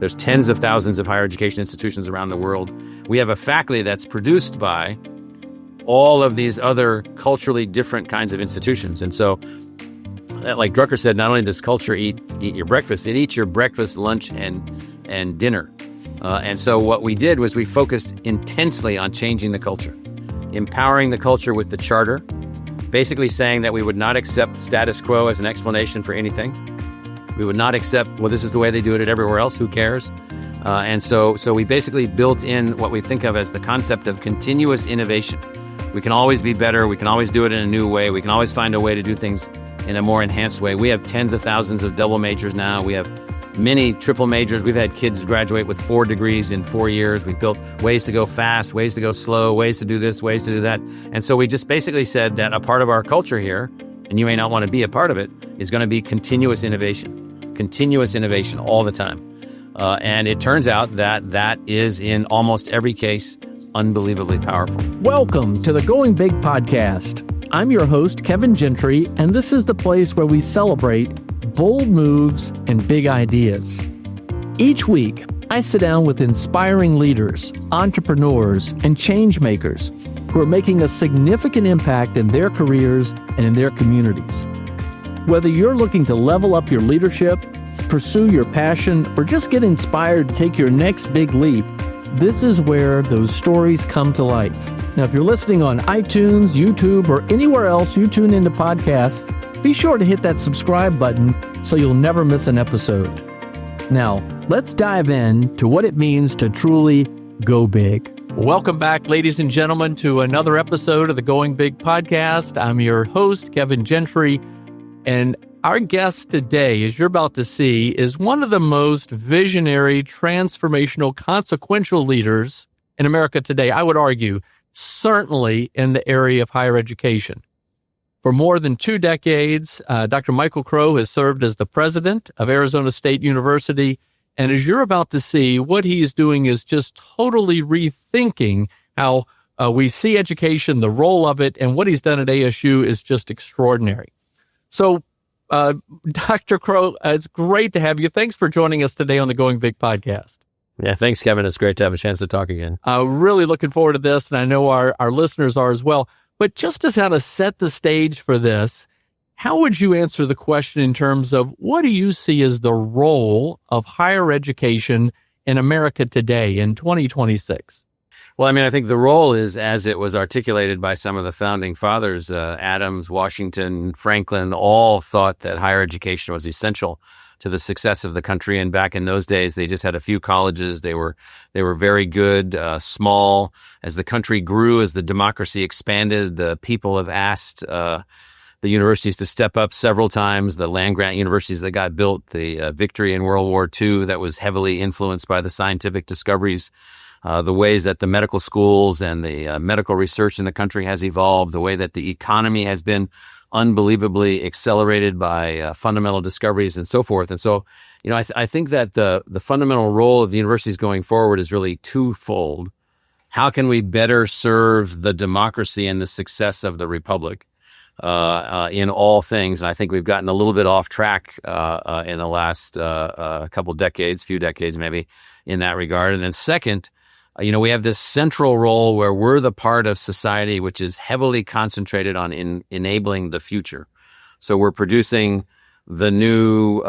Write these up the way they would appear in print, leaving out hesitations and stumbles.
There's tens of thousands of higher education institutions around the world. We have a faculty that's produced by all of these other culturally different kinds of institutions. And so, like Drucker said, not only does culture eat your breakfast, it eats your breakfast, lunch, and dinner. And so what we did was we focused intensely on changing the culture, empowering the culture with the charter, basically saying that we would not accept status quo as an explanation for anything. We would not accept, well, this is the way they do it everywhere else, who cares? And so we basically built in what we think of as the concept of continuous innovation. We can always be better. We can always do it in a new way. We can always find a way to do things in a more enhanced way. We have tens of thousands of double majors now. We have many triple majors. We've had kids graduate with 4 degrees in 4 years. We've built ways to go fast, ways to go slow, ways to do this, ways to do that. And so we just basically said that a part of our culture here, and you may not want to be a part of it, is going to be continuous innovation all the time. And it turns out that that is, in almost every case, unbelievably powerful. Welcome to the Going Big podcast. I'm your host, Kevin Gentry, and this is the place where we celebrate bold moves and big ideas. Each week, I sit down with inspiring leaders, entrepreneurs, and change makers who are making a significant impact in their careers and in their communities. Whether you're looking to level up your leadership, pursue your passion, or just get inspired to take your next big leap, this is where those stories come to life. Now, if you're listening on iTunes, YouTube, or anywhere else you tune into podcasts, be sure to hit that subscribe button so you'll never miss an episode. Now, let's dive in to what it means to truly go big. Welcome back, ladies and gentlemen, to another episode of the Going Big podcast. I'm your host, Kevin Gentry, and our guest today, as you're about to see, is one of the most visionary, transformational, consequential leaders in America today. I would argue, certainly in the area of higher education. For more than 2 decades, Dr. Michael Crow has served as the president of Arizona State University. And as you're about to see, what he's doing is just totally rethinking how we see education, the role of it, and what he's done at ASU is just extraordinary. So, Dr. Crow, it's great to have you. Thanks for joining us today on the Going Big podcast. Yeah, thanks, Kevin. It's great to have a chance to talk again. Really looking forward to this, and I know our listeners are as well. But just to kind of set the stage for this, how would you answer the question in terms of what do you see as the role of higher education in America today in 2026? Well, I mean, I think the role is as it was articulated by some of the founding fathers, Adams, Washington, Franklin, all thought that higher education was essential to the success of the country. And back in those days, they just had a few colleges. They were very good, small. As the country grew, as the democracy expanded, the people have asked the universities to step up several times. The land-grant universities that got built, the victory in World War II that was heavily influenced by the scientific discoveries, the ways that the medical schools and the medical research in the country has evolved, the way that the economy has been unbelievably accelerated by fundamental discoveries and so forth. And so, I think that the fundamental role of the universities going forward is really twofold. How can we better serve the democracy and the success of the republic in all things? And I think we've gotten a little bit off track in the last few decades maybe in that regard. And then second, we have this central role where we're the part of society which is heavily concentrated on enabling the future. So we're producing the new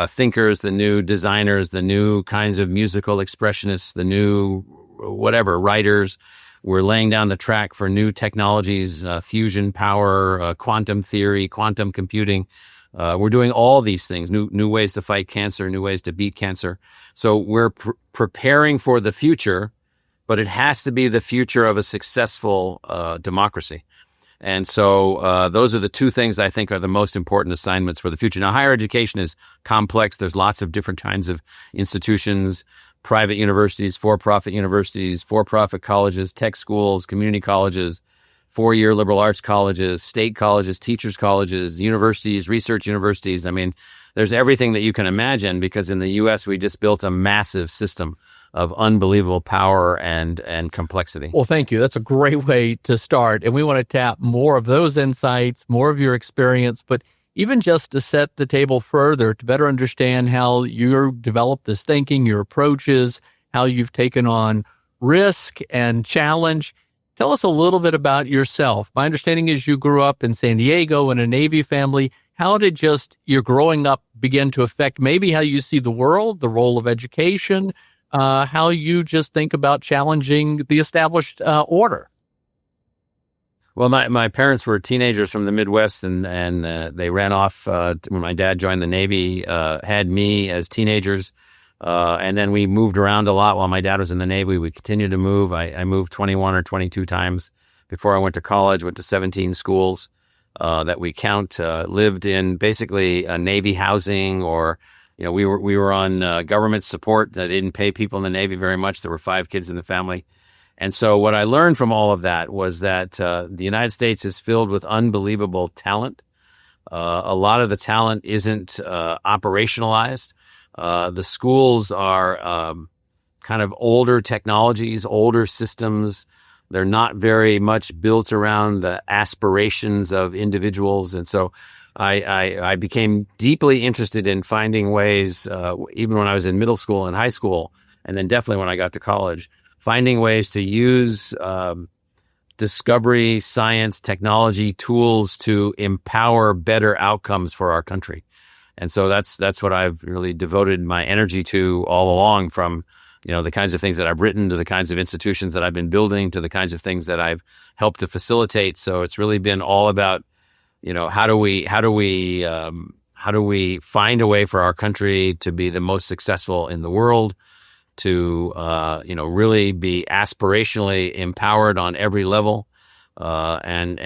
thinkers, the new designers, the new kinds of musical expressionists, the new writers. We're laying down the track for new technologies, fusion power, quantum theory, quantum computing. We're doing all these things, new ways to fight cancer, new ways to beat cancer. So we're preparing for the future, but it has to be the future of a successful democracy. And so those are the two things I think are the most important assignments for the future. Now, higher education is complex. There's lots of different kinds of institutions, private universities, for-profit colleges, tech schools, community colleges, 4-year liberal arts colleges, state colleges, teachers colleges, universities, research universities. I mean, there's everything that you can imagine because in the U.S. we just built a massive system of unbelievable power and complexity. Well, thank you. That's a great way to start. And we want to tap more of those insights, more of your experience. But even just to set the table further to better understand how you've developed this thinking, your approaches, how you've taken on risk and challenge. Tell us a little bit about yourself. My understanding is you grew up in San Diego in a Navy family. How did just your growing up begin to affect maybe how you see the world, the role of education, how you just think about challenging the established order? Well, my parents were teenagers from the Midwest, and they ran off when my dad joined the Navy, had me as teenagers. And then we moved around a lot while my dad was in the Navy. We continued to move. I moved 21 or 22 times before I went to college, went to 17 schools that we count, lived in basically Navy housing, or, we were on government support that didn't pay people in the Navy very much. There were 5 kids in the family. And so what I learned from all of that was that the United States is filled with unbelievable talent. A lot of the talent isn't operationalized. The schools are kind of older technologies, older systems. They're not very much built around the aspirations of individuals. And so I became deeply interested in finding ways, even when I was in middle school and high school, and then definitely when I got to college, finding ways to use discovery, science, technology, tools to empower better outcomes for our country. And so that's what I've really devoted my energy to all along, from the kinds of things that I've written to the kinds of institutions that I've been building to the kinds of things that I've helped to facilitate. So it's really been all about how do we find a way for our country to be the most successful in the world, to really be aspirationally empowered on every level, and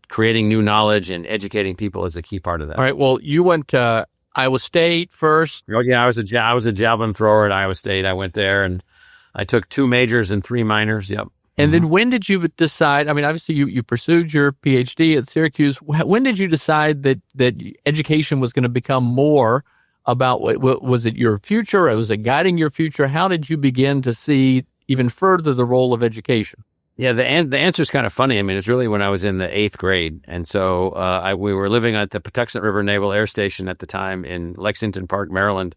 creating new knowledge and educating people is a key part of that. All right. Well, you went to Iowa State first. Oh yeah, I was a javelin thrower at Iowa State. I went there and I took 2 majors and 3 minors. Yep. And then when did you decide? I mean, obviously you pursued your PhD at Syracuse. When did you decide that education was going to become more about what was it your future? Or was it guiding your future? How did you begin to see even further the role of education? Yeah, the answer is kind of funny. I mean, it's really when I was in the 8th grade. And so we were living at the Patuxent River Naval Air Station at the time in Lexington Park, Maryland,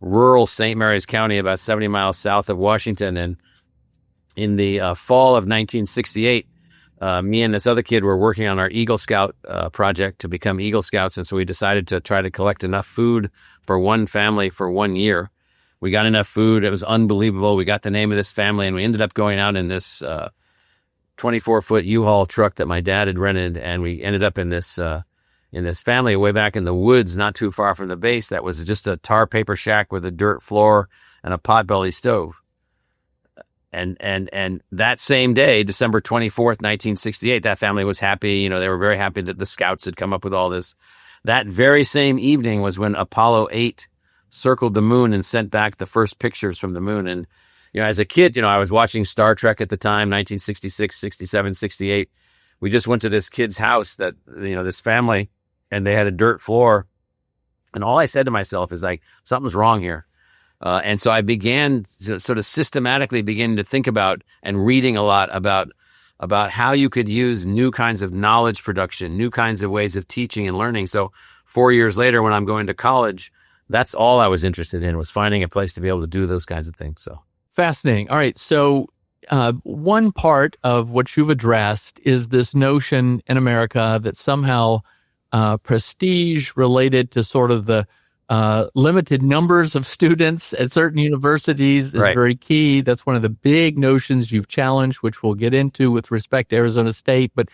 rural St. Mary's County, about 70 miles south of Washington. And in the fall of 1968, me and this other kid were working on our Eagle Scout project to become Eagle Scouts. And so we decided to try to collect enough food for one family for 1 year. We got enough food. It was unbelievable. We got the name of this family, and we ended up going out in this 24-foot U-Haul truck that my dad had rented, and we ended up in this family way back in the woods, not too far from the base. That was just a tar paper shack with a dirt floor and a potbelly stove. And that same day, December 24th, 1968, that family was happy. They were very happy that the Scouts had come up with all this. That very same evening was when Apollo 8 circled the moon and sent back the first pictures from the moon. And as a kid, I was watching Star Trek at the time, 1966, 67, 68. We just went to this kid's house that, this family, and they had a dirt floor. And all I said to myself is like, something's wrong here. And so I began to sort of systematically begin to think about and reading a lot about how you could use new kinds of knowledge production, new kinds of ways of teaching and learning. So 4 years later, when I'm going to college, that's all I was interested in, was finding a place to be able to do those kinds of things. So. Fascinating. All right. So one part of what you've addressed is this notion in America that somehow prestige related to sort of the limited numbers of students at certain universities is very key. That's one of the big notions you've challenged, which we'll get into with respect to Arizona State. But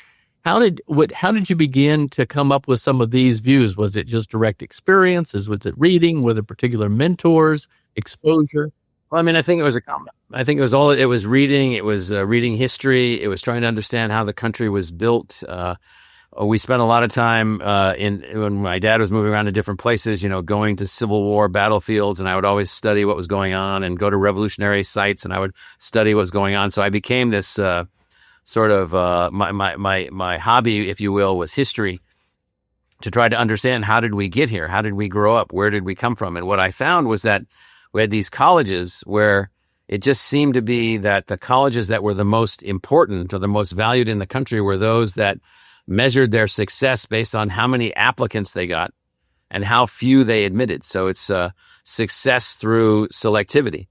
how did you begin to come up with some of these views? Was it just direct experiences? Was it reading? Were there particular mentors, exposure? Well, I mean, I think it was it was reading. It was reading history. It was trying to understand how the country was built. We spent a lot of time when my dad was moving around to different places, going to Civil War battlefields, and I would always study what was going on and go to revolutionary sites, and I would study what was going on. So I became this sort of my hobby, if you will, was history, to try to understand how did we get here? How did we grow up? Where did we come from? And what I found was that we had these colleges where it just seemed to be that the colleges that were the most important or the most valued in the country were those that measured their success based on how many applicants they got and how few they admitted. So it's success through selectivity.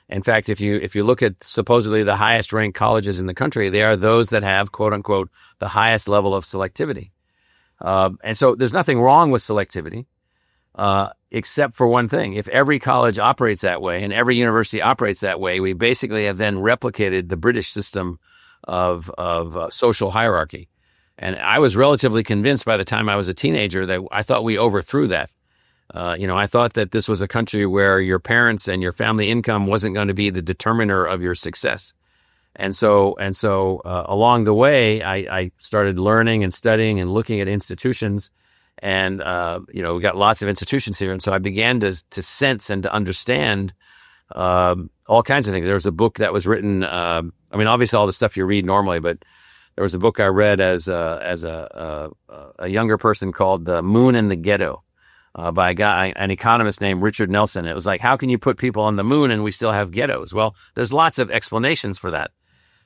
In fact, if you look at supposedly the highest ranked colleges in the country, they are those that have, quote unquote, the highest level of selectivity. And so there's nothing wrong with selectivity, except for one thing. If every college operates that way and every university operates that way, we basically have then replicated the British system of social hierarchy. And I was relatively convinced by the time I was a teenager that I thought we overthrew that. I thought that this was a country where your parents and your family income wasn't going to be the determiner of your success. And so along the way, I started learning and studying and looking at institutions, and we got lots of institutions here. And so I began to sense and to understand all kinds of things. There was a book that was written. Obviously all the stuff you read normally, but there was a book I read as a younger person called "The Moon and the Ghetto." By an economist named Richard Nelson. It was like, how can you put people on the moon and we still have ghettos? Well, there's lots of explanations for that.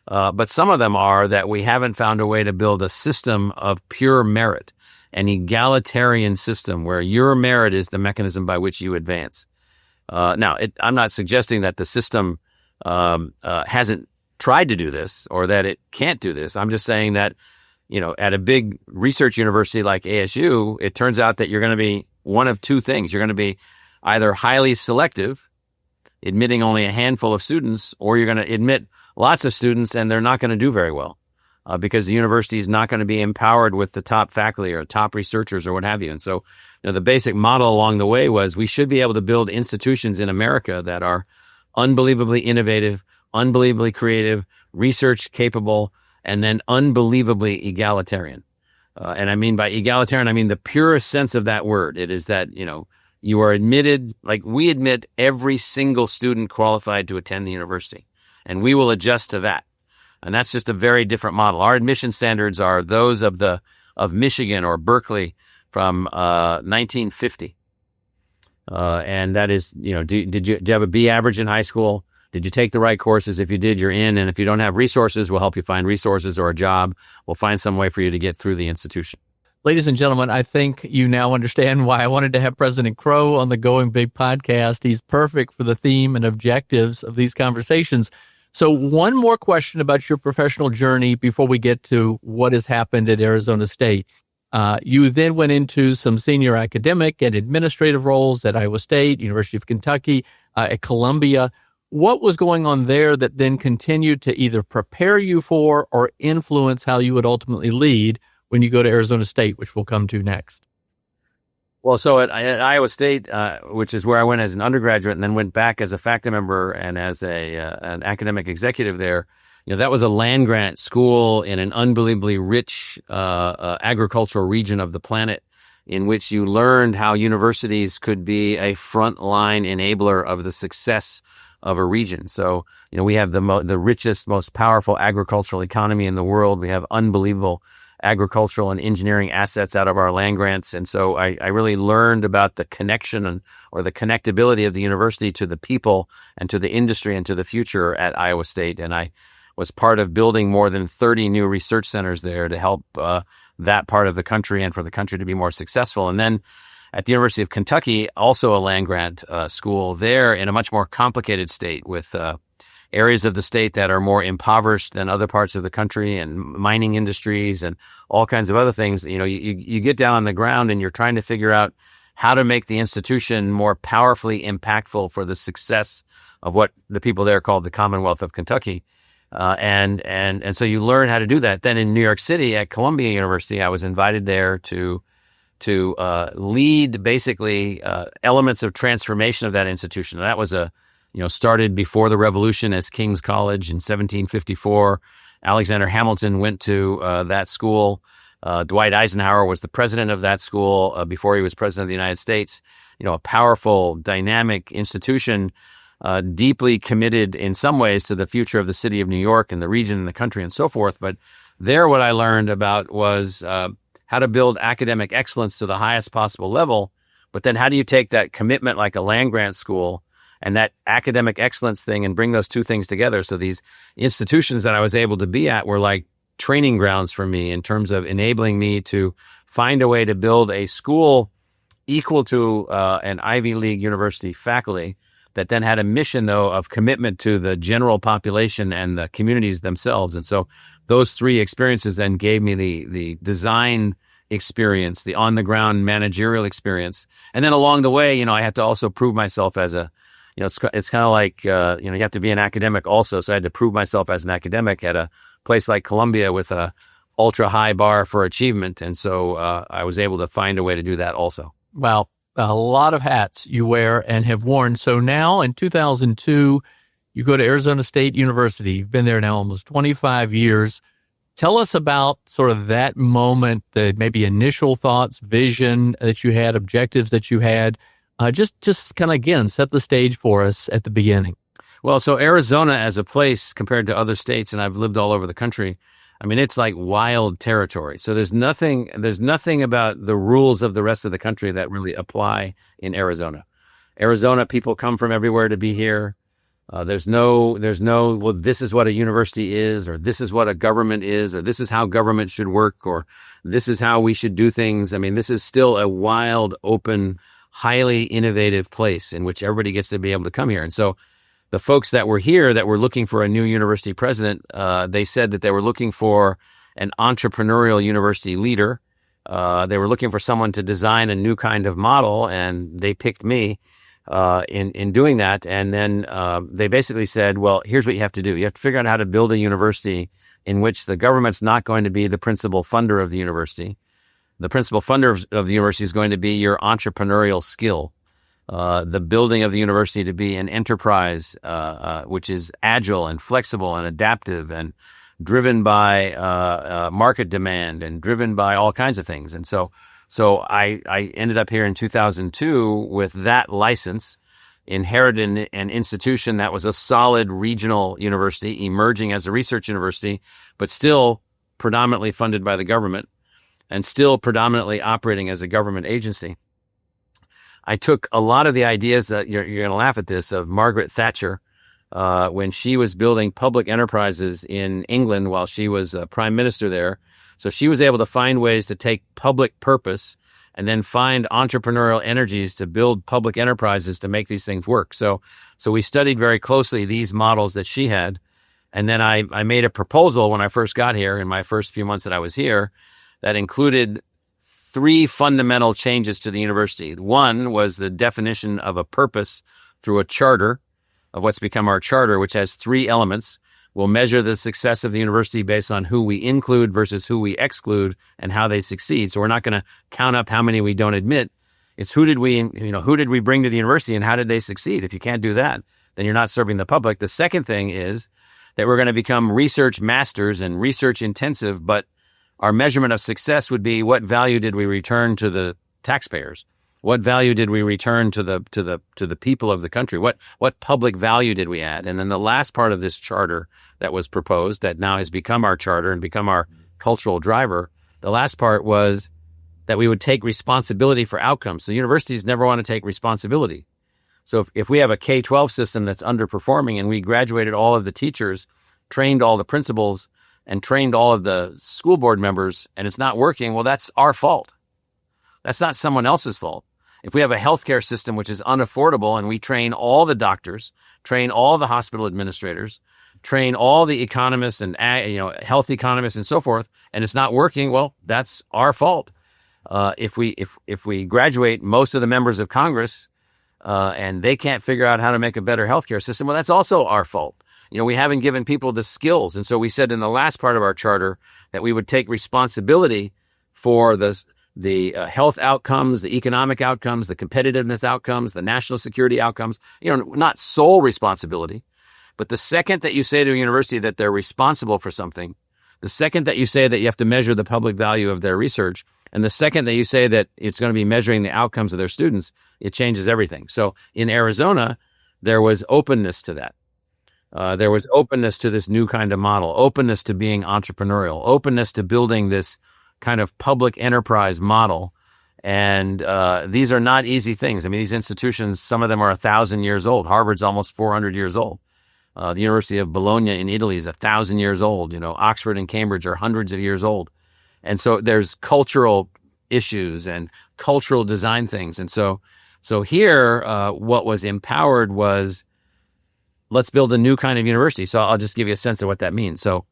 But some of them are that we haven't found a way to build a system of pure merit, an egalitarian system where your merit is the mechanism by which you advance. Now, I'm not suggesting that the system hasn't tried to do this or that it can't do this. I'm just saying that, at a big research university like ASU, it turns out that you're going to be one of two things. You're going to be either highly selective, admitting only a handful of students, or you're going to admit lots of students and they're not going to do very well because the university is not going to be empowered with the top faculty or top researchers or what have you. And so, the basic model along the way was we should be able to build institutions in America that are unbelievably innovative, unbelievably creative, research capable, and then unbelievably egalitarian. And I mean by egalitarian, I mean the purest sense of that word. It is that, you are admitted, like we admit every single student qualified to attend the university, and we will adjust to that. And that's just a very different model. Our admission standards are those of Michigan or Berkeley from 1950. And that is, did you have a B average in high school? Did you take the right courses? If you did, you're in. And if you don't have resources, we'll help you find resources or a job. We'll find some way for you to get through the institution. Ladies and gentlemen, I think you now understand why I wanted to have President Crow on the Going Big podcast. He's perfect for the theme and objectives of these conversations. So one more question about your professional journey before we get to what has happened at Arizona State. You then went into some senior academic and administrative roles at Iowa State, University of Kentucky, at Columbia. What was going on there that then continued to either prepare you for or influence how you would ultimately lead when you go to Arizona State, which we'll come to next? Well, so at Iowa State, which is where I went as an undergraduate and then went back as a faculty member and as an academic executive there, that was a land-grant school in an unbelievably rich agricultural region of the planet in which you learned how universities could be a frontline enabler of the success of a region. So, we have the richest, most powerful agricultural economy in the world. We have unbelievable agricultural and engineering assets out of our land grants. And so I really learned about the connection or the connectability of the university to the people and to the industry and to the future at Iowa State. And I was part of building more than 30 new research centers there to help that part of the country and for the country to be more successful. And then at the University of Kentucky, also a land-grant school there in a much more complicated state with areas of the state that are more impoverished than other parts of the country and mining industries and all kinds of other things. You get down on the ground and you're trying to figure out how to make the institution more powerfully impactful for the success of what the people there called the Commonwealth of Kentucky. And so you learn how to do that. Then in New York City at Columbia University, I was invited there to lead basically elements of transformation of that institution. And that was started before the Revolution as King's College in 1754. Alexander Hamilton went to that school. Dwight Eisenhower was the president of that school before he was president of the United States. A powerful, dynamic institution, deeply committed in some ways to the future of the city of New York and the region and the country and so forth. But there, what I learned about was how to build academic excellence to the highest possible level. But then how do you take that commitment like a land-grant school and that academic excellence thing and bring those two things together? So these institutions that I was able to be at were like training grounds for me in terms of enabling me to find a way to build a school equal to an Ivy League university faculty that then had a mission, though, of commitment to the general population and the communities themselves. And so those three experiences then gave me the design experience, the on-the-ground managerial experience. And then along the way, I had to also prove myself as it's kind of like, you have to be an academic also. So I had to prove myself as an academic at a place like Columbia with a ultra high bar for achievement. And so I was able to find a way to do that also. Wow. A lot of hats you wear and have worn. So now in 2002, you go to Arizona State University. You've been there now almost 25 years. Tell us about sort of that moment, the maybe initial thoughts, vision that you had, objectives that you had. Just kind of, again, set the stage for us at the beginning. Well, so Arizona as a place compared to other states, and I've lived all over the country, I mean, it's like wild territory. So there's nothing about the rules of the rest of the country that really apply in Arizona. Arizona, people come from everywhere to be here. There's no, well, this is what a university is, or this is what a government is, or this is how government should work, or this is how we should do things. I mean, this is still a wild, open, highly innovative place in which everybody gets to be able to come here. And so the folks that were here that were looking for a new university president, they said that they were looking for an entrepreneurial university leader. They were looking for someone to design a new kind of model, and they picked me in doing that. And then they basically said, well, here's what you have to do. You have to figure out how to build a university in which the government's not going to be the principal funder of the university. The principal funder of the university is going to be your entrepreneurial skill. The building of the university to be an enterprise, which is agile and flexible and adaptive and driven by market demand and driven by all kinds of things. And so I ended up here in 2002 with that license, inherited an institution that was a solid regional university, emerging as a research university, but still predominantly funded by the government and still predominantly operating as a government agency. I took a lot of the ideas that you're going to laugh at this of Margaret Thatcher when she was building public enterprises in England while she was prime minister there. So she was able to find ways to take public purpose and then find entrepreneurial energies to build public enterprises to make these things work. So we studied very closely these models that she had. And then I made a proposal when I first got here in my first few months that I was here that included three fundamental changes to the university. One was the definition of a purpose through a charter of what's become our charter, which has three elements. We'll measure the success of the university based on who we include versus who we exclude and how they succeed. So we're not going to count up how many we don't admit. It's who did we bring to the university and how did they succeed? If you can't do that, then you're not serving the public. The second thing is that we're going to become research masters and research intensive, but our measurement of success would be what value did we return to the taxpayers? What value did we return to the people of the country? What public value did we add? And then the last part of this charter that was proposed, that now has become our charter and become our cultural driver, the last part was that we would take responsibility for outcomes. So universities never want to take responsibility. So if we have a K-12 system that's underperforming and we graduated all of the teachers, trained all the principals, and trained all of the school board members, and it's not working, well, that's our fault. That's not someone else's fault. If we have a healthcare system which is unaffordable and we train all the doctors, train all the hospital administrators, train all the economists and health economists and so forth, and it's not working, well, that's our fault. If we graduate most of the members of Congress and they can't figure out how to make a better healthcare system, well, that's also our fault. We haven't given people the skills. And so we said in the last part of our charter that we would take responsibility for the health outcomes, the economic outcomes, the competitiveness outcomes, the national security outcomes, not sole responsibility. But the second that you say to a university that they're responsible for something, the second that you say that you have to measure the public value of their research, and the second that you say that it's going to be measuring the outcomes of their students, it changes everything. So in Arizona, there was openness to that. There was openness to this new kind of model, openness to being entrepreneurial, openness to building this kind of public enterprise model. And these are not easy things. I mean, these institutions, some of them are 1,000 years old. Harvard's almost 400 years old. The University of Bologna in Italy is 1,000 years old. Oxford and Cambridge are hundreds of years old. And so there's cultural issues and cultural design things. And so here, what was empowered was, let's build a new kind of university. So I'll just give you a sense of what that means. So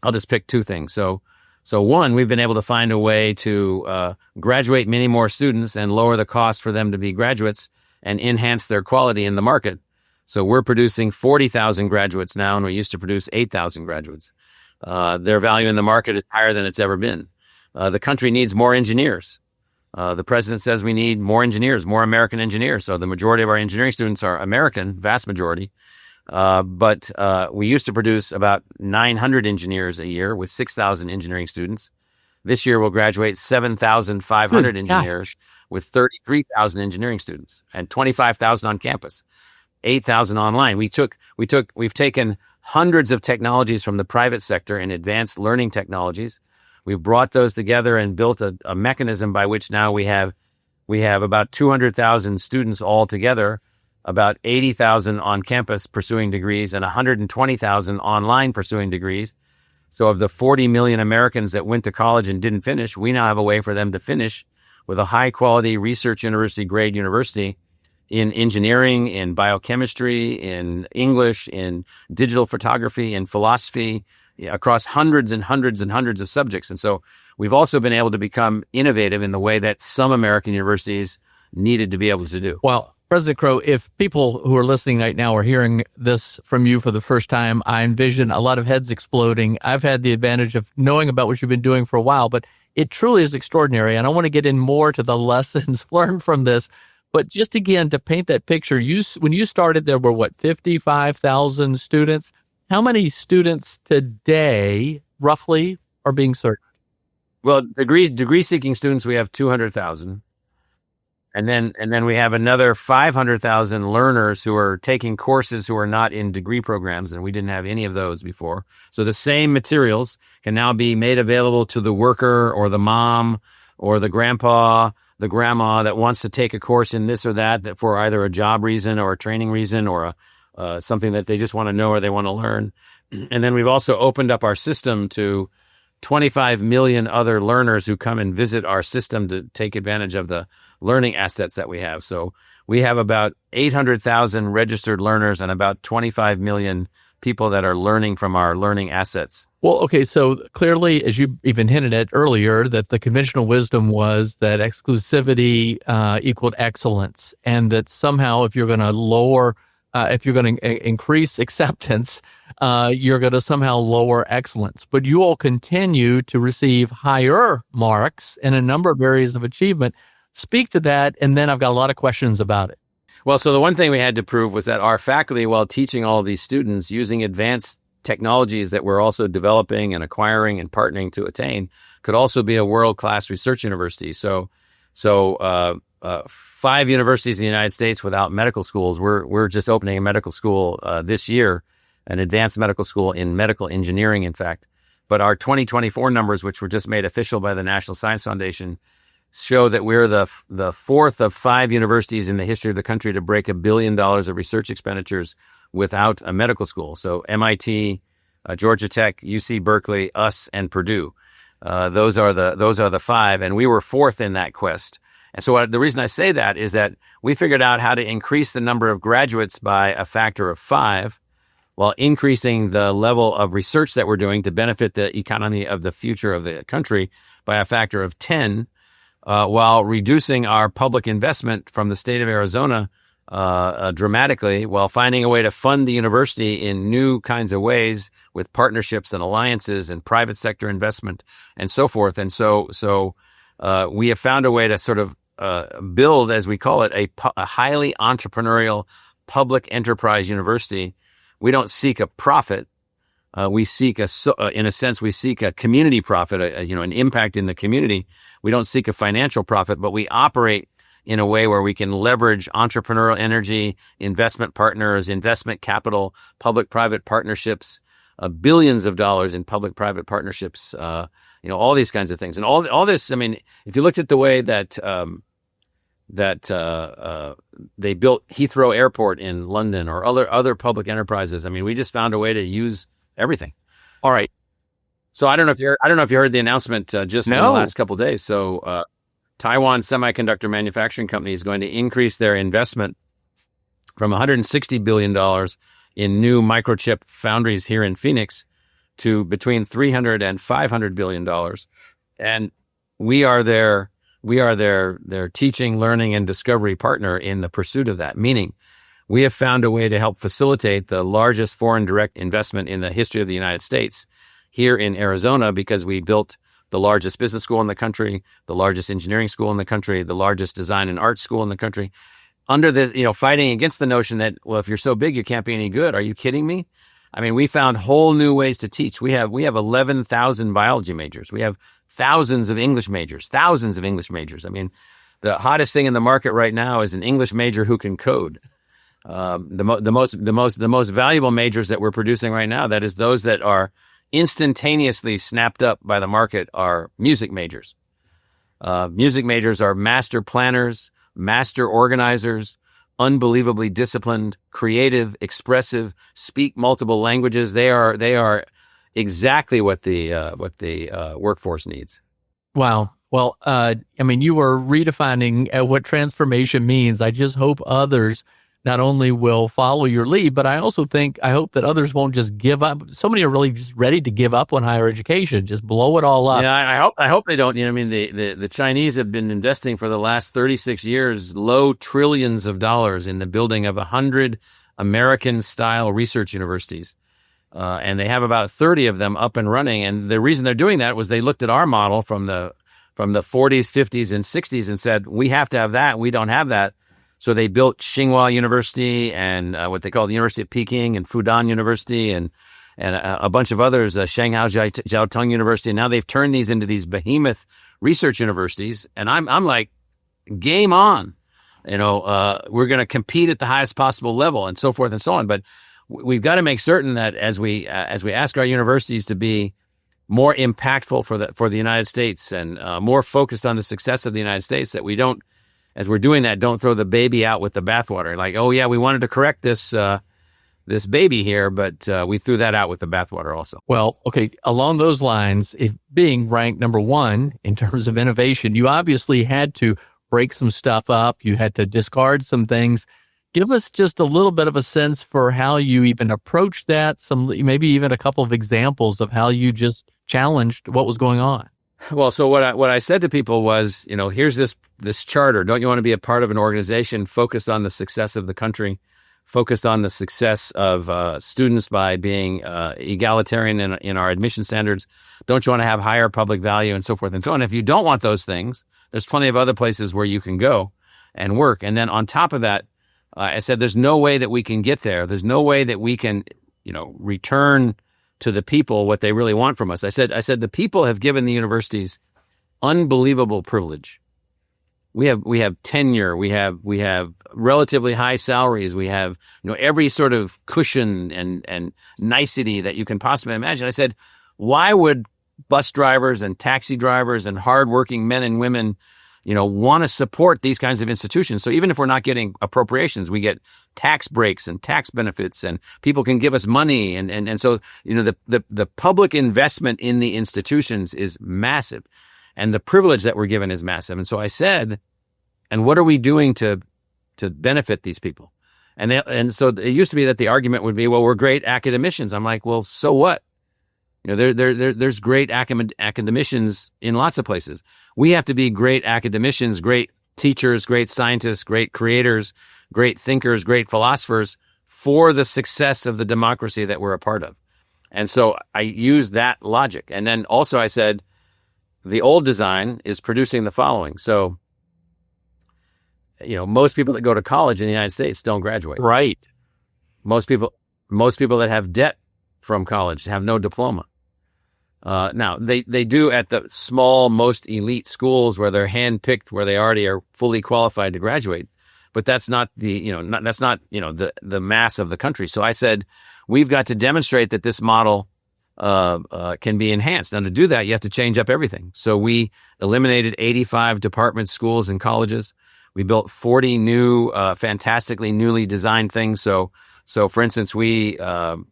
I'll just pick two things. So one, we've been able to find a way to graduate many more students and lower the cost for them to be graduates and enhance their quality in the market. So we're producing 40,000 graduates now, and we used to produce 8,000 graduates. Their value in the market is higher than it's ever been. The country needs more engineers. The president says we need more engineers, more American engineers. So the majority of our engineering students are American, vast majority. But we used to produce about 900 engineers a year with 6,000 engineering students. This year we'll graduate 7,500 engineers with 33,000 engineering students and 25,000 on campus, 8,000 online. We've taken hundreds of technologies from the private sector in advanced learning technologies. We've brought those together and built a mechanism by which now we have about 200,000 students all together, about 80,000 on campus pursuing degrees and 120,000 online pursuing degrees. So of the 40 million Americans that went to college and didn't finish, we now have a way for them to finish with a high quality research university grade university in engineering, in biochemistry, in English, in digital photography, in philosophy, across hundreds and hundreds and hundreds of subjects. And so we've also been able to become innovative in the way that some American universities needed to be able to do. Well, President Crow, if people who are listening right now are hearing this from you for the first time, I envision a lot of heads exploding. I've had the advantage of knowing about what you've been doing for a while, but it truly is extraordinary. And I want to get in more to the lessons learned from this. But just again, to paint that picture, when you started, there were 55,000 students. How many students today, roughly, are being served? Well, degree-seeking students, we have 200,000. And then we have another 500,000 learners who are taking courses who are not in degree programs, and we didn't have any of those before. So the same materials can now be made available to the worker or the mom or the grandpa, the grandma that wants to take a course in this or that for either a job reason or a training reason or something that they just want to know or they want to learn. And then we've also opened up our system to 25 million other learners who come and visit our system to take advantage of the learning assets that we have. So we have about 800,000 registered learners and about 25 million people that are learning from our learning assets. Well, okay, so clearly, as you even hinted at earlier, that the conventional wisdom was that exclusivity equaled excellence, and that somehow if you're going to increase acceptance, you're going to somehow lower excellence. But you all continue to receive higher marks in a number of areas of achievement. Speak to that, and then I've got a lot of questions about it. Well, so the one thing we had to prove was that our faculty, while teaching all of these students using advanced technologies that we're also developing and acquiring and partnering to attain, could also be a world-class research university. So 5 universities in the United States without medical schools. We're just opening a medical school this year, an advanced medical school in medical engineering, in fact. But our 2024 numbers, which were just made official by the National Science Foundation, show that we're the fourth of 5 universities in the history of the country to break $1 billion of research expenditures without a medical school. So MIT, Georgia Tech, UC Berkeley, us, and Purdue. Those are the 5, and we were fourth in that quest. And so the reason I say that is that we figured out how to increase the number of graduates by a factor of 5 while increasing the level of research that we're doing to benefit the economy of the future of the country by a factor of 10, while reducing our public investment from the state of Arizona dramatically, while finding a way to fund the university in new kinds of ways with partnerships and alliances and private sector investment and so forth. And so we have found a way to sort of build, as we call it, a highly entrepreneurial public enterprise university. We don't seek a profit. We seek in a sense, we seek a community profit, an impact in the community. We don't seek a financial profit, but we operate in a way where we can leverage entrepreneurial energy, investment partners, investment capital, public-private partnerships, billions of dollars in public-private partnerships, all these kinds of things. And all this, I mean, if you looked at the way that that they built Heathrow Airport in London or other public enterprises. I mean, we just found a way to use everything. All right. So I don't know if you heard the announcement just in the last couple of days. So Taiwan Semiconductor Manufacturing Company is going to increase their investment from $160 billion in new microchip foundries here in Phoenix to between $300 and $500 billion. And we are their teaching, learning, and discovery partner in the pursuit of that, meaning we have found a way to help facilitate the largest foreign direct investment in the history of the United States here in Arizona, because we built the largest business school in the country, the largest engineering school in the country, the largest design and art school in the country, under this, fighting against the notion that, well, if you're so big, you can't be any good. Are you kidding me? I mean, we found whole new ways to teach. We have 11,000 biology majors. We have thousands of English majors. I mean, the hottest thing in the market right now is an English major who can code. The most valuable majors that we're producing right now, that is those that are instantaneously snapped up by the market, are music majors. Music majors are master planners, master organizers, unbelievably disciplined, creative, expressive, speak multiple languages. They are exactly what the workforce needs. Wow. Well, I mean, you are redefining what transformation means. I just hope others not only will follow your lead, but I hope that others won't just give up. So many are really just ready to give up on higher education, just blow it all up. Yeah, I hope they don't. I mean, the Chinese have been investing for the last 36 years, low trillions of dollars in the building of 100 American-style research universities. And they have about 30 of them up and running. And the reason they're doing that was they looked at our model from the 40s, 50s, and 60s and said, we have to have that. We don't have that. So they built Tsinghua University and what they call the University of Peking and Fudan University and a bunch of others, Shanghai Jiao Tong University. And now they've turned these into these behemoth research universities. And I'm like, game on. We're going to compete at the highest possible level and so forth and so on. But we've got to make certain that as we ask our universities to be more impactful for the United States and more focused on the success of the United States, that we don't, as we're doing that, don't throw the baby out with the bathwater. Like, oh yeah, we wanted to correct this baby here, but we threw that out with the bathwater also. Well, okay, along those lines, if being ranked number one in terms of innovation, you obviously had to break some stuff up. You had to discard some things. Give us just a little bit of a sense for how you even approached that, maybe even a couple of examples of how you just challenged what was going on. Well, so what I said to people was, here's this charter. Don't you want to be a part of an organization focused on the success of the country, focused on the success of students by being egalitarian in our admission standards? Don't you want to have higher public value and so forth and so on? If you don't want those things, there's plenty of other places where you can go and work. And then on top of that, I said, there's no way that we can get there. There's no way that we can, return to the people what they really want from us. I said, the people have given the universities unbelievable privilege. We have tenure. We have relatively high salaries. We have, every sort of cushion and nicety that you can possibly imagine. I said, why would bus drivers and taxi drivers and hardworking men and women want to support these kinds of institutions? So even if we're not getting appropriations, we get tax breaks and tax benefits, and people can give us money. And so, the public investment in the institutions is massive, and the privilege that we're given is massive. And so I said, and what are we doing to benefit these people? And so it used to be that the argument would be, well, we're great academicians. I'm like, well, so what? There's great academicians in lots of places. We have to be great academicians, great teachers, great scientists, great creators, great thinkers, great philosophers for the success of the democracy that we're a part of. And so I used that logic. And then also I said, the old design is producing the following. So, most people that go to college in the United States don't graduate. Right. Most people that have debt from college have no diploma. Now they do at the small, most elite schools where they're handpicked, where they already are fully qualified to graduate. But that's not the mass of the country. So I said, we've got to demonstrate that this model can be enhanced. Now to do that, you have to change up everything. So we eliminated 85 department schools and colleges. We built 40 new, fantastically newly designed things. So for instance, we had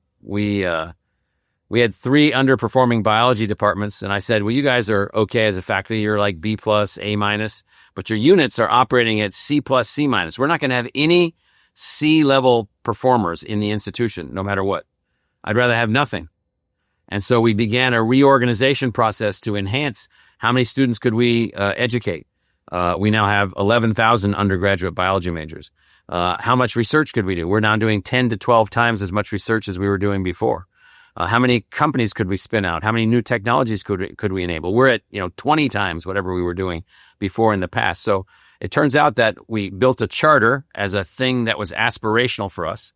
3 underperforming biology departments, and I said, well, you guys are okay as a faculty. You're like B plus, A minus, but your units are operating at C plus, C minus. We're not going to have any C level performers in the institution, no matter what. I'd rather have nothing. And so we began a reorganization process to enhance how many students could we educate. We now have 11,000 undergraduate biology majors. How much research could we do? We're now doing 10 to 12 times as much research as we were doing before. How many companies could we spin out? How many new technologies could we enable? We're at 20 times whatever we were doing before in the past. So it turns out that we built a charter as a thing that was aspirational for us.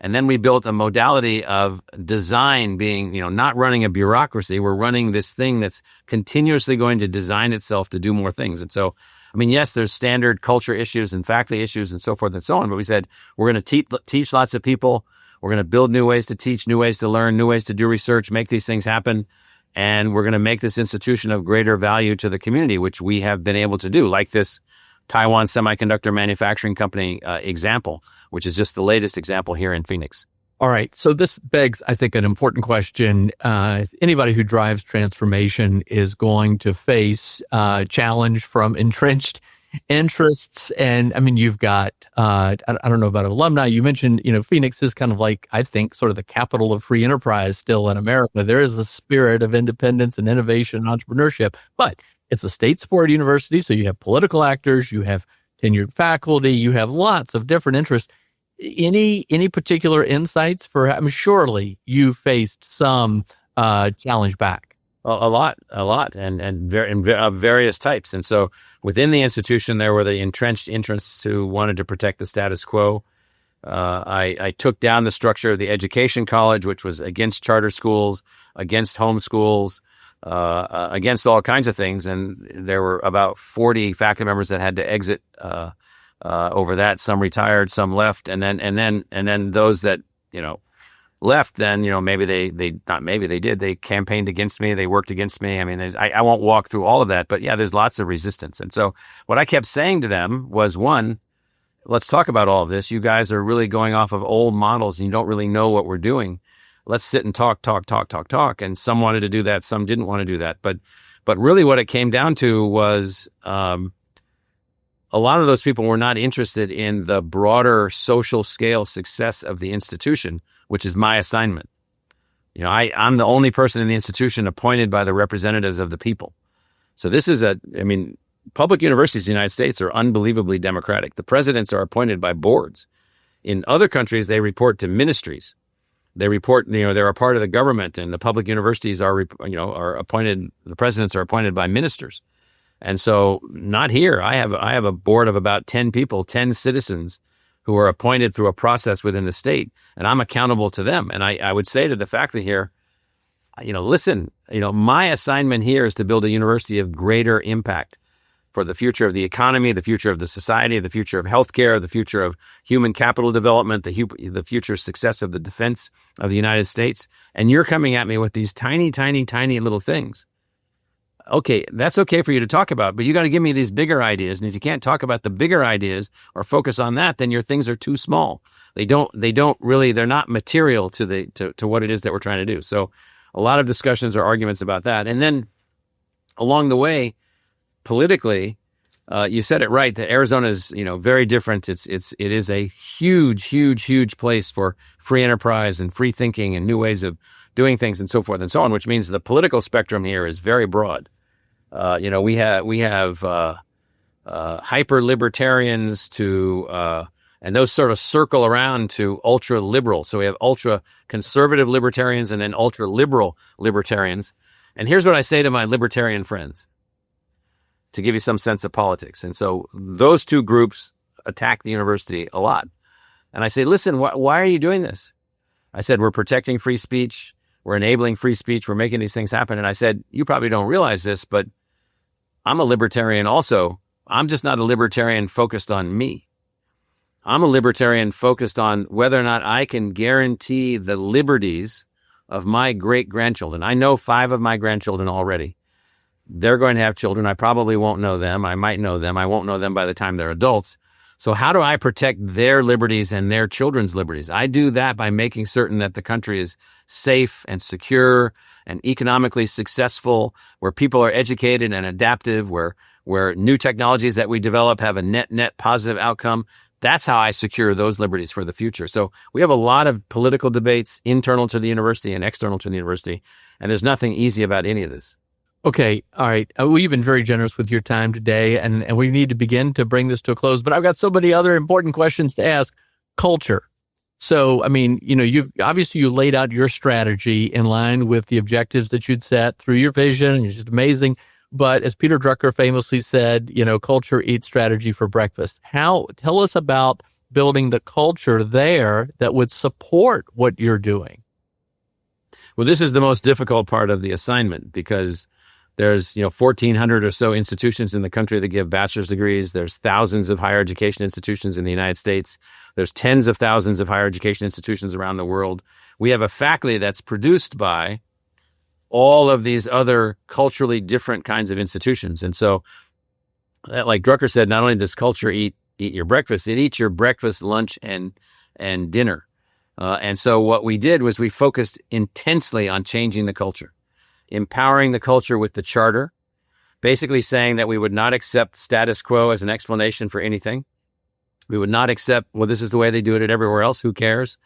And then we built a modality of design being, not running a bureaucracy. We're running this thing that's continuously going to design itself to do more things. And so, yes, there's standard culture issues and faculty issues and so forth and so on. But we said, we're going to teach lots of people. We're going to build new ways to teach, new ways to learn, new ways to do research, make these things happen. And we're going to make this institution of greater value to the community, which we have been able to do, like this Taiwan Semiconductor Manufacturing Company example, which is just the latest example here in Phoenix. All right. So this begs, I think, an important question. Anybody who drives transformation is going to face challenge from entrenched interests. And you've got, I don't know about alumni. You mentioned, Phoenix is kind of like, I think, sort of the capital of free enterprise still in America. There is a spirit of independence and innovation and entrepreneurship, but it's a state-supported university. So you have political actors, you have tenured faculty, you have lots of different interests. Any particular insights for, surely you faced some challenge back. A lot, and of various types. And so within the institution, there were the entrenched interests who wanted to protect the status quo. I took down the structure of the education college, which was against charter schools, against home schools, against all kinds of things. And there were about 40 faculty members that had to exit over that. Some retired, some left, and then those that left. Then they campaigned against me. They worked against me. I won't walk through all of that, but yeah, there's lots of resistance. And so what I kept saying to them was, one, let's talk about all of this. You guys are really going off of old models and you don't really know what we're doing. Let's sit and talk. And some wanted to do that. Some didn't want to do that. But really what it came down to was, a lot of those people were not interested in the broader social scale success of the institution, which is my assignment. I'm the only person in the institution appointed by the representatives of the people. So this is public universities in the United States are unbelievably democratic. The presidents are appointed by boards. In other countries, they report to ministries. They report, they're a part of the government, and the public universities are appointed, the presidents are appointed by ministers. And so not here. I have a board of about 10 people, 10 citizens who are appointed through a process within the state, and I'm accountable to them. And I would say to the faculty here, listen, my assignment here is to build a university of greater impact for the future of the economy, the future of the society, the future of healthcare, the future of human capital development, the future success of the defense of the United States. And you're coming at me with these tiny, tiny, tiny little things. Okay, that's okay for you to talk about, but you got to give me these bigger ideas. And if you can't talk about the bigger ideas or focus on that, then your things are too small. They're not material to what it is that we're trying to do. So a lot of discussions or arguments about that. And then along the way, politically, you said it right, that Arizona is, very different. It is a huge, huge, huge place for free enterprise and free thinking and new ways of doing things and so forth and so on, which means the political spectrum here is very broad. We have hyper libertarians to and those sort of circle around to ultra liberal. So we have ultra conservative libertarians and then ultra liberal libertarians. And here's what I say to my libertarian friends, to give you some sense of politics. And so those two groups attack the university a lot. And I say, listen, why are you doing this? I said, we're protecting free speech. We're enabling free speech. We're making these things happen. And I said, you probably don't realize this, but I'm a libertarian also. I'm just not a libertarian focused on me. I'm a libertarian focused on whether or not I can guarantee the liberties of my great-grandchildren. I know 5 of my grandchildren already. They're going to have children. I probably won't know them. I might know them. I won't know them by the time they're adults. So how do I protect their liberties and their children's liberties? I do that by making certain that the country is safe and secure and economically successful, where people are educated and adaptive, where new technologies that we develop have a net positive outcome. That's how I secure those liberties for the future. So we have a lot of political debates internal to the university and external to the university, and there's nothing easy about any of this. Okay. All right. Well, you've been very generous with your time today, and we need to begin to bring this to a close, but I've got so many other important questions to ask. Culture. So, I mean, you laid out your strategy in line with the objectives that you'd set through your vision, and you're just amazing. But as Peter Drucker famously said, culture eats strategy for breakfast. Tell us about building the culture there that would support what you're doing. Well, this is the most difficult part of the assignment, because there's 1,400 or so institutions in the country that give bachelor's degrees. There's thousands of higher education institutions in the United States. There's tens of thousands of higher education institutions around the world. We have a faculty that's produced by all of these other culturally different kinds of institutions. And so, like Drucker said, not only does culture eat your breakfast, it eats your breakfast, lunch, and dinner. And so what we did was we focused intensely on changing the culture, empowering the culture with the charter, basically saying that we would not accept status quo as an explanation for anything. We would not accept, well, this is the way they do it everywhere else, who cares?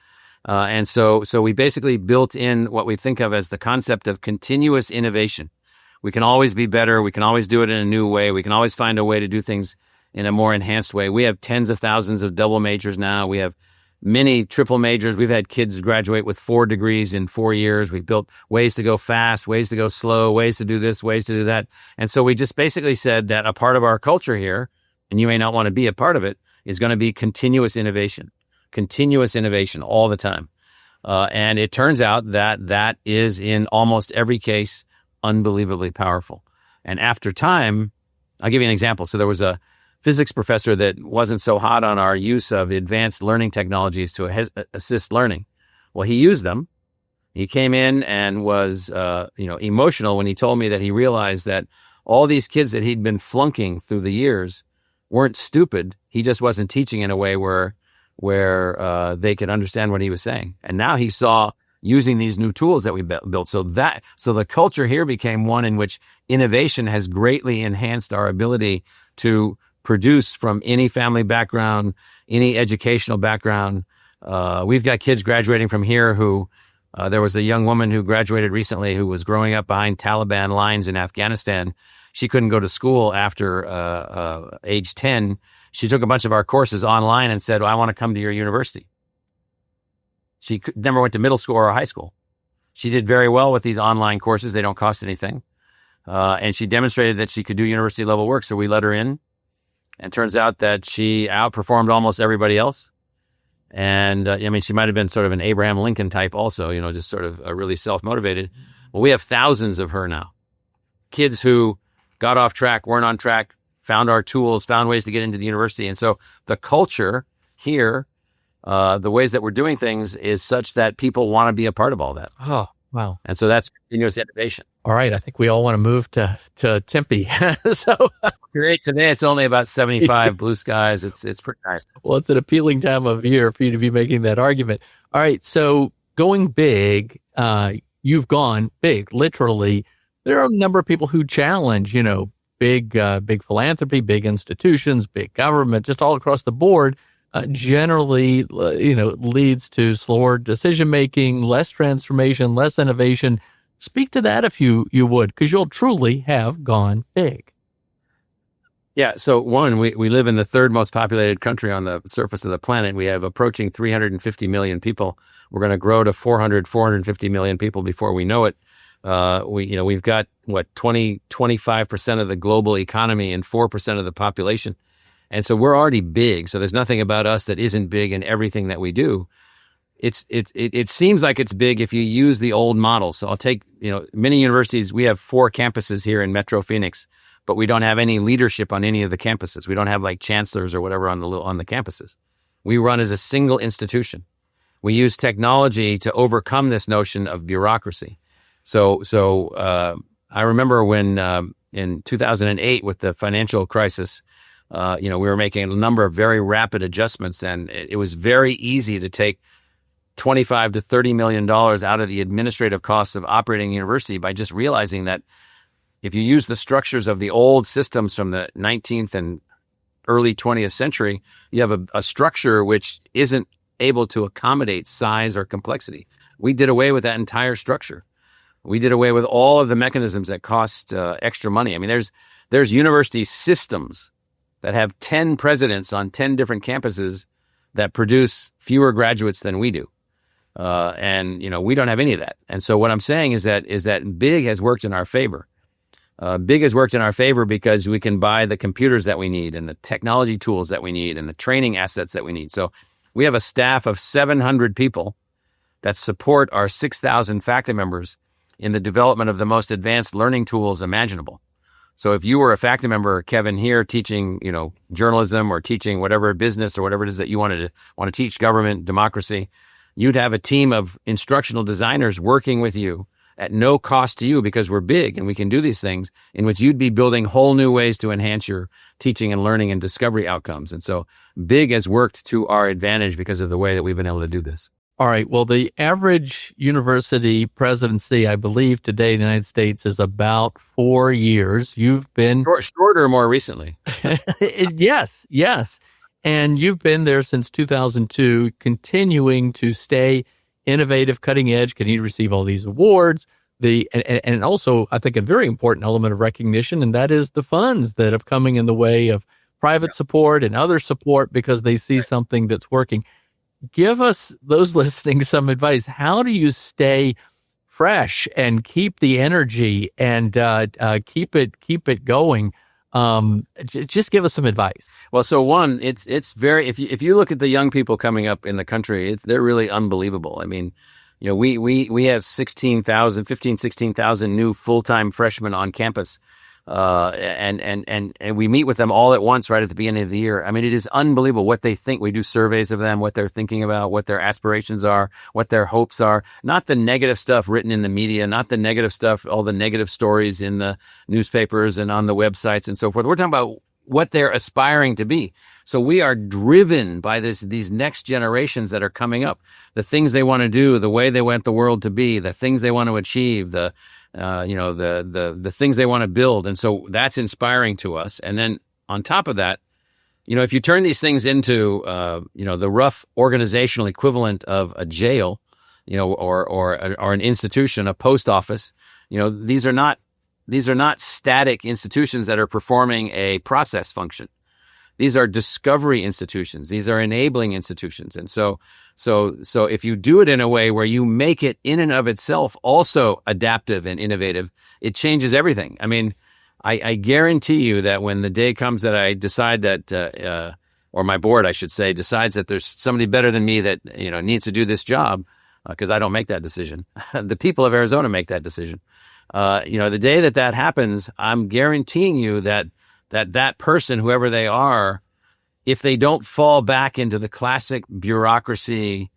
And so we basically built in what we think of as the concept of continuous innovation. We can always be better. We can always do it in a new way. We can always find a way to do things in a more enhanced way. We have tens of thousands of double majors now. We have many triple majors. We've had kids graduate with 4 degrees in 4 years. We built ways to go fast, ways to go slow, ways to do this, ways to do that. And so we just basically said that a part of our culture here, and you may not want to be a part of it, is going to be continuous innovation all the time. And it turns out that is, in almost every case, unbelievably powerful. And after time, I'll give you an example. So there was a physics professor that wasn't so hot on our use of advanced learning technologies to assist learning. Well, he used them. He came in and was, emotional when he told me that he realized that all these kids that he'd been flunking through the years weren't stupid. He just wasn't teaching in a way where they could understand what he was saying. And now he saw using these new tools that we built. So the culture here became one in which innovation has greatly enhanced our ability to produce from any family background, any educational background. We've got kids graduating from here who, there was a young woman who graduated recently who was growing up behind Taliban lines in Afghanistan. She couldn't go to school after age 10. She took a bunch of our courses online and said, well, I want to come to your university. She never went to middle school or high school. She did very well with these online courses. They don't cost anything. And she demonstrated that she could do university level work. So we let her in. And turns out that she outperformed almost everybody else. And she might have been sort of an Abraham Lincoln type also, just sort of really self-motivated. Well, we have thousands of her now. Kids who got off track, weren't on track, found our tools, found ways to get into the university. And so the culture here, the ways that we're doing things is such that people want to be a part of all that. Oh, wow. And so that's continuous innovation. All right. I think we all want to move to Tempe. So today it's only about 75 blue skies. It's pretty nice. Well, it's an appealing time of year for you to be making that argument. All right. So going big, you've gone big, literally. There are a number of people who challenge, big philanthropy, big institutions, big government, just all across the board. Generally, leads to slower decision-making, less transformation, less innovation. Speak to that if you would, because you'll truly have gone big. Yeah. So one, we live in the 3rd most populated country on the surface of the planet. We have approaching 350 million people. We're going to grow to 450 million people before we know it. We've got 25% of the global economy and 4% of the population. And so we're already big. So there's nothing about us that isn't big in everything that we do. It seems like it's big if you use the old model. So I'll take, many universities, we have 4 campuses here in Metro Phoenix, but we don't have any leadership on any of the campuses. We don't have like chancellors or whatever on the campuses. We run as a single institution. We use technology to overcome this notion of bureaucracy. So I remember when in 2008 with the financial crisis, we were making a number of very rapid adjustments, and it was very easy to take $25 to $30 million out of the administrative costs of operating a university by just realizing that if you use the structures of the old systems from the 19th and early 20th century, you have a structure which isn't able to accommodate size or complexity. We did away with that entire structure. We did away with all of the mechanisms that cost extra money. I mean, there's university systems that have 10 presidents on 10 different campuses that produce fewer graduates than we do. And we don't have any of that. And so what I'm saying is that big has worked in our favor. Big has worked in our favor because we can buy the computers that we need and the technology tools that we need and the training assets that we need. So we have a staff of 700 people that support our 6,000 faculty members in the development of the most advanced learning tools imaginable. So if you were a faculty member, Kevin, here teaching, journalism or teaching whatever business or whatever it is that you want to teach, government, democracy, you'd have a team of instructional designers working with you at no cost to you because we're big and we can do these things, in which you'd be building whole new ways to enhance your teaching and learning and discovery outcomes. And so big has worked to our advantage because of the way that we've been able to do this. All right. Well, the average university presidency, I believe, today in the United States is about 4 years. You've been shorter more recently. Yes. And you've been there since 2002, continuing to stay innovative, cutting edge, continue to receive all these awards. And also, I think, a very important element of recognition, and that is the funds that have coming in the way of private support and other support because they see something that's working. Give us, those listening, some advice. How do you stay fresh and keep the energy and keep it going? Just give us some advice. Well, so one, it's very, if you look at the young people coming up in the country, they're really unbelievable. I mean, we have 16,000 new full-time freshmen on campus. And we meet with them all at once right at the beginning of the year. I mean, it is unbelievable what they think. We do surveys of them, what they're thinking about, what their aspirations are, what their hopes are. Not the negative stuff written in the media, not the negative stuff, all the negative stories in the newspapers and on the websites and so forth. We're talking about what they're aspiring to be. So we are driven by these next generations that are coming up, the things they want to do, the way they want the world to be, the things they want to achieve, the things they want to build. And so that's inspiring to us. And then on top of that, if you turn these things into, the rough organizational equivalent of a jail, or an institution, a post office, these are not static institutions that are performing a process function. These are discovery institutions. These are enabling institutions. And so if you do it in a way where you make it in and of itself also adaptive and innovative, it changes everything. I mean, I guarantee you that when the day comes that I decide that, or my board, I should say, decides that there's somebody better than me that, needs to do this job, because I don't make that decision. The people of Arizona make that decision. The day that happens, I'm guaranteeing you that person, whoever they are, if they don't fall back into the classic bureaucracy,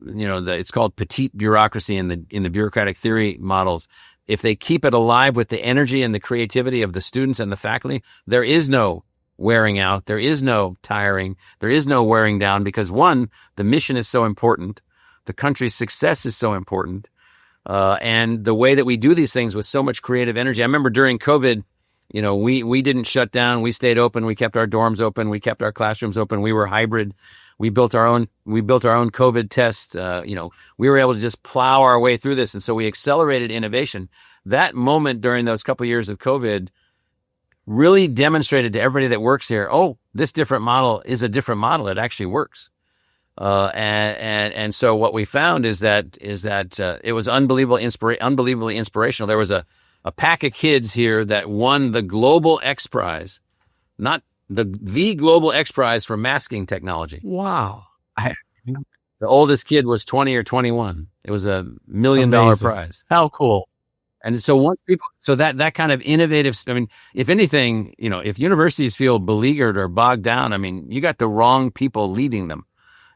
it's called petite bureaucracy in the bureaucratic theory models. If they keep it alive with the energy and the creativity of the students and the faculty, there is no wearing out. There is no tiring. There is no wearing down because one, the mission is so important. The country's success is so important. And the way that we do these things with so much creative energy. I remember during COVID, we didn't shut down. We stayed open. We kept our dorms open. We kept our classrooms open. We were hybrid. We built our own COVID test. We were able to just plow our way through this. And so we accelerated innovation. That moment during those couple of years of COVID really demonstrated to everybody that works here, oh, this different model is a different model. It actually works. And so what we found is that it was unbelievably inspirational. There was a pack of kids here that won the Global X Prize, not the Global X Prize for masking technology. Wow. The oldest kid was 20 or 21. It was $1 million prize. How cool. And so that kind of innovative, I mean, if anything, if universities feel beleaguered or bogged down, I mean, you got the wrong people leading them.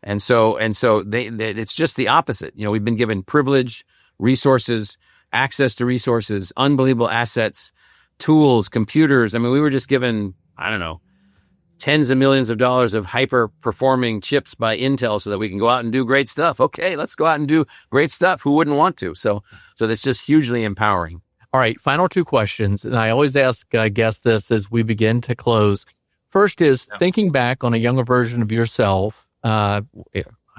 And so it's just the opposite. We've been given privilege, resources, access to resources, unbelievable assets, tools, computers. I mean, we were just given, I don't know, tens of millions of dollars of hyper-performing chips by Intel so that we can go out and do great stuff. Okay, let's go out and do great stuff. Who wouldn't want to? So that's just hugely empowering. All right, final two questions. And I always ask guests this as we begin to close. First is thinking back on a younger version of yourself, high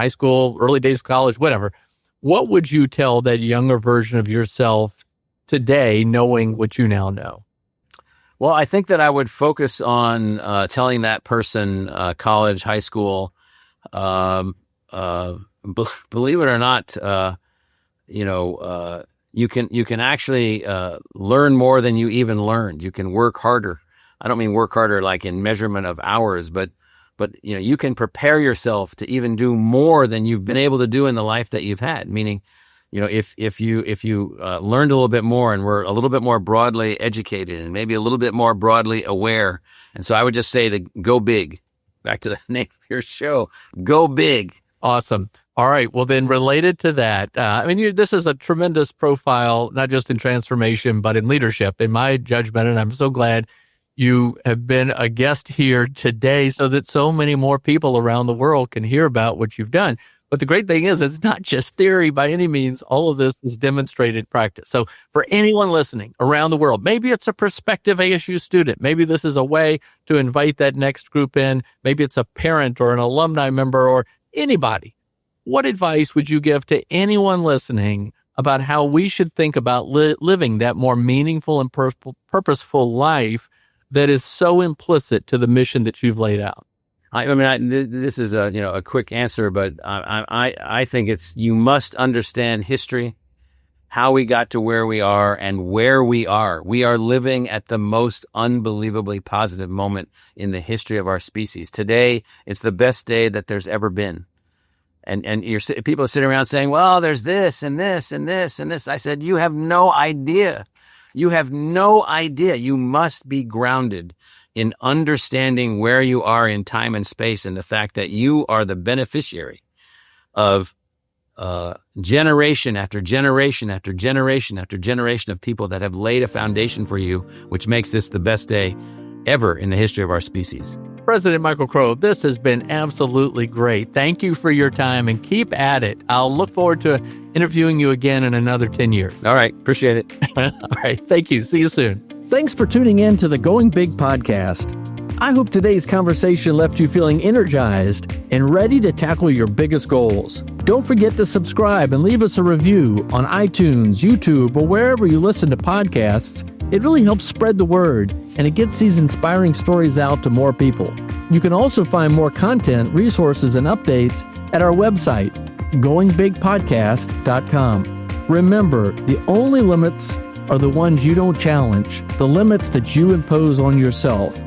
school, early days of college, whatever. What would you tell that younger version of yourself today, knowing what you now know? Well, I think that I would focus on telling that person, college, high school, believe it or not, you can actually learn more than you even learned. You can work harder. I don't mean work harder like in measurement of hours, but you can prepare yourself to even do more than you've been able to do in the life that you've had. Meaning, if you learned a little bit more and were a little bit more broadly educated and maybe a little bit more broadly aware. And so I would just say to go big. Back to the name of your show, go big. Awesome. All right. Well, then related to that, this is a tremendous profile, not just in transformation, but in leadership, in my judgment. And I'm so glad you have been a guest here today so that so many more people around the world can hear about what you've done. But the great thing is it's not just theory by any means. All of this is demonstrated practice. So for anyone listening around the world, maybe it's a prospective ASU student. Maybe this is a way to invite that next group in. Maybe it's a parent or an alumni member or anybody. What advice would you give to anyone listening about how we should think about living that more meaningful and purposeful life that is so implicit to the mission that you've laid out? This is a quick answer, but I think you must understand history, how we got to where we are and where we are. We are living at the most unbelievably positive moment in the history of our species. Today, it's the best day that there's ever been. And people are sitting around saying, well, there's this and this and this and this. I said, you have no idea. You have no idea. You must be grounded in understanding where you are in time and space and the fact that you are the beneficiary of generation after generation after generation after generation of people that have laid a foundation for you, which makes this the best day ever in the history of our species. President Michael Crow, this has been absolutely great. Thank you for your time and keep at it. I'll look forward to interviewing you again in another 10 years. All right. Appreciate it. All right. Thank you. See you soon. Thanks for tuning in to the Going Big podcast. I hope today's conversation left you feeling energized and ready to tackle your biggest goals. Don't forget to subscribe and leave us a review on iTunes, YouTube, or wherever you listen to podcasts. It really helps spread the word, and it gets these inspiring stories out to more people. You can also find more content, resources, and updates at our website, goingbigpodcast.com. Remember, the only limits are the ones you don't challenge, the limits that you impose on yourself.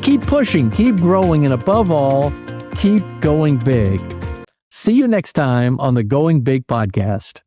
Keep pushing, keep growing, and above all, keep going big. See you next time on the Going Big podcast.